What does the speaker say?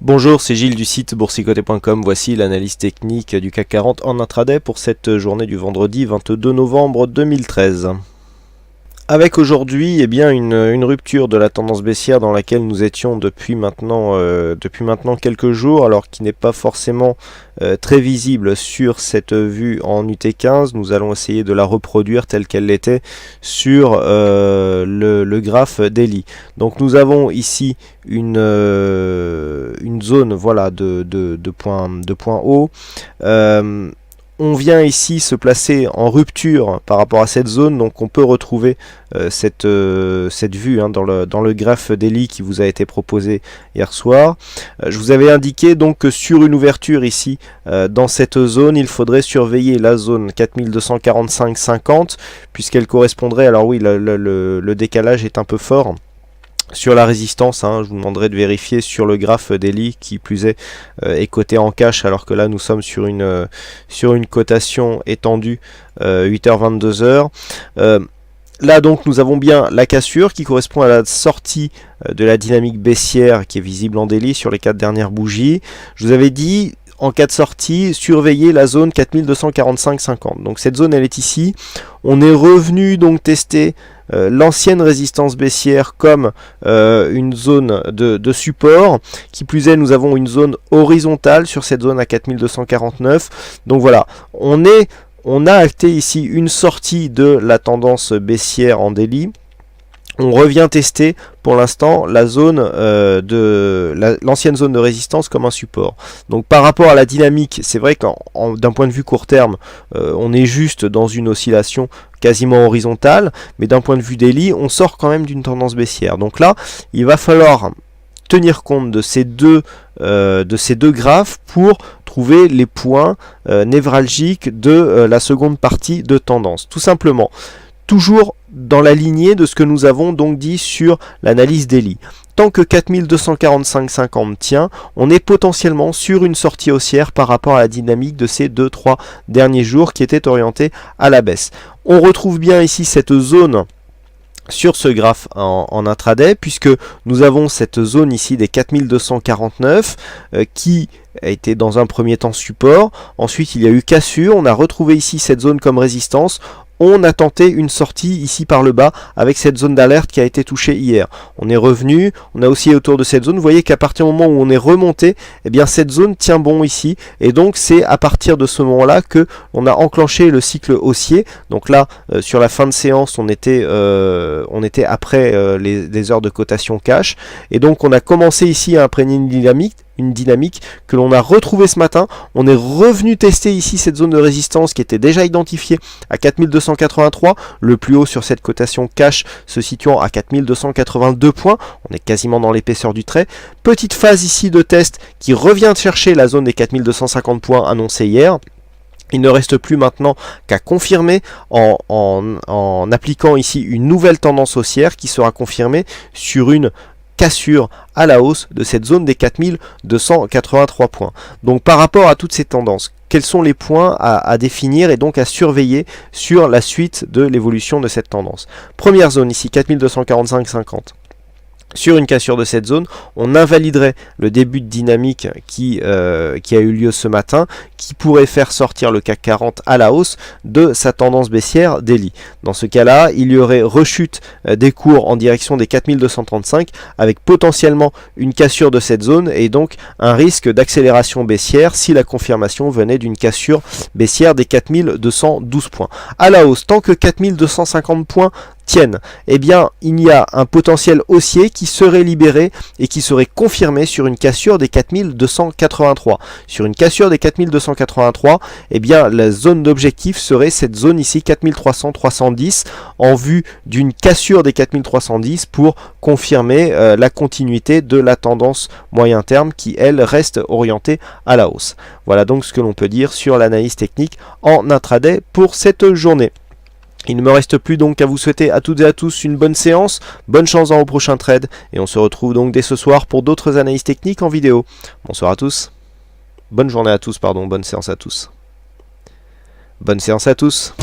Bonjour, c'est Gilles du site boursicoté.com. Voici l'analyse technique du CAC 40 en intraday pour cette journée du vendredi 22 novembre 2013. Avec aujourd'hui une rupture de la tendance baissière dans laquelle nous étions depuis maintenant quelques jours, alors qui n'est pas forcément très visible sur cette vue en UT15. Nous allons essayer de la reproduire telle qu'elle l'était sur le graphe daily. Donc nous avons ici une zone de points hauts. On vient ici se placer en rupture par rapport à cette zone, donc on peut retrouver cette vue dans le graphe daily qui vous a été proposé hier soir. Je vous avais indiqué donc que sur une ouverture ici dans cette zone, il faudrait surveiller la zone 4245,50 puisqu'elle correspondrait, alors oui, le décalage est un peu fort sur la résistance, je vous demanderai de vérifier sur le graphe daily, qui plus est coté en cash, alors que là nous sommes sur une cotation étendue 8h 22h. Là donc nous avons bien la cassure qui correspond à la sortie de la dynamique baissière qui est visible en daily sur les 4 dernières bougies. Je vous avais dit, en cas de sortie, surveillez la zone 4245,50. Donc cette zone elle est ici. On est revenu donc tester l'ancienne résistance baissière comme une zone de support. Qui plus est, nous avons une zone horizontale sur cette zone à 4249. Donc voilà, on a acté ici une sortie de la tendance baissière en daily. On revient tester pour l'instant la zone l'ancienne zone de résistance comme un support. Donc par rapport à la dynamique, c'est vrai d'un point de vue court terme, on est juste dans une oscillation quasiment horizontale, mais d'un point de vue daily, on sort quand même d'une tendance baissière. Donc là, il va falloir tenir compte de ces deux graphes pour trouver les points névralgiques de la seconde partie de tendance. Tout simplement, toujours dans la lignée de ce que nous avons donc dit sur l'analyse daily. Tant que 4245,50 tient, on est potentiellement sur une sortie haussière par rapport à la dynamique de ces 2-3 derniers jours qui étaient orientés à la baisse. On retrouve bien ici cette zone sur ce graphe en intraday, puisque nous avons cette zone ici des 4249 qui a été dans un premier temps support. Ensuite il y a eu cassure, on a retrouvé ici cette zone comme résistance. On a tenté une sortie ici par le bas avec cette zone d'alerte qui a été touchée hier. On est revenu, on a aussi autour de cette zone. Vous voyez qu'à partir du moment où on est remonté, eh bien cette zone tient bon ici. Et donc c'est à partir de ce moment-là que on a enclenché le cycle haussier. Donc là, sur la fin de séance, on était après les heures de cotation cash. Et donc on a commencé ici à imprégner une dynamique que l'on a retrouvée ce matin. On est revenu tester ici cette zone de résistance qui était déjà identifiée à 4283, le plus haut sur cette cotation cash se situant à 4282 points. On est quasiment dans l'épaisseur du trait. Petite phase ici de test qui revient chercher la zone des 4250 points annoncée hier. Il ne reste plus maintenant qu'à confirmer en appliquant ici une nouvelle tendance haussière qui sera confirmée sur une cassure à la hausse de cette zone des 4283 points. Donc par rapport à toutes ces tendances, quels sont les points à définir et donc à surveiller sur la suite de l'évolution de cette tendance? Première zone ici, 4245,50. Sur une cassure de cette zone, on invaliderait le début de dynamique qui a eu lieu ce matin, qui pourrait faire sortir le CAC 40 à la hausse de sa tendance baissière daily. Dans ce cas-là, il y aurait rechute des cours en direction des 4235 avec potentiellement une cassure de cette zone et donc un risque d'accélération baissière si la confirmation venait d'une cassure baissière des 4212 points. À la hausse, tant que 4250 points tiennent, eh bien il y a un potentiel haussier qui serait libéré et qui serait confirmé sur une cassure des 4283. Sur une cassure des 4283, eh bien la zone d'objectif serait cette zone ici 4300-310 en vue d'une cassure des 4310 pour confirmer la continuité de la tendance moyen terme qui elle reste orientée à la hausse. Voilà donc ce que l'on peut dire sur l'analyse technique en intraday pour cette journée. Il ne me reste plus donc qu'à vous souhaiter à toutes et à tous une bonne séance, bonne chance dans vos prochains trades, et on se retrouve donc dès ce soir pour d'autres analyses techniques en vidéo. Bonsoir à tous, bonne journée à tous, bonne séance à tous. Bonne séance à tous.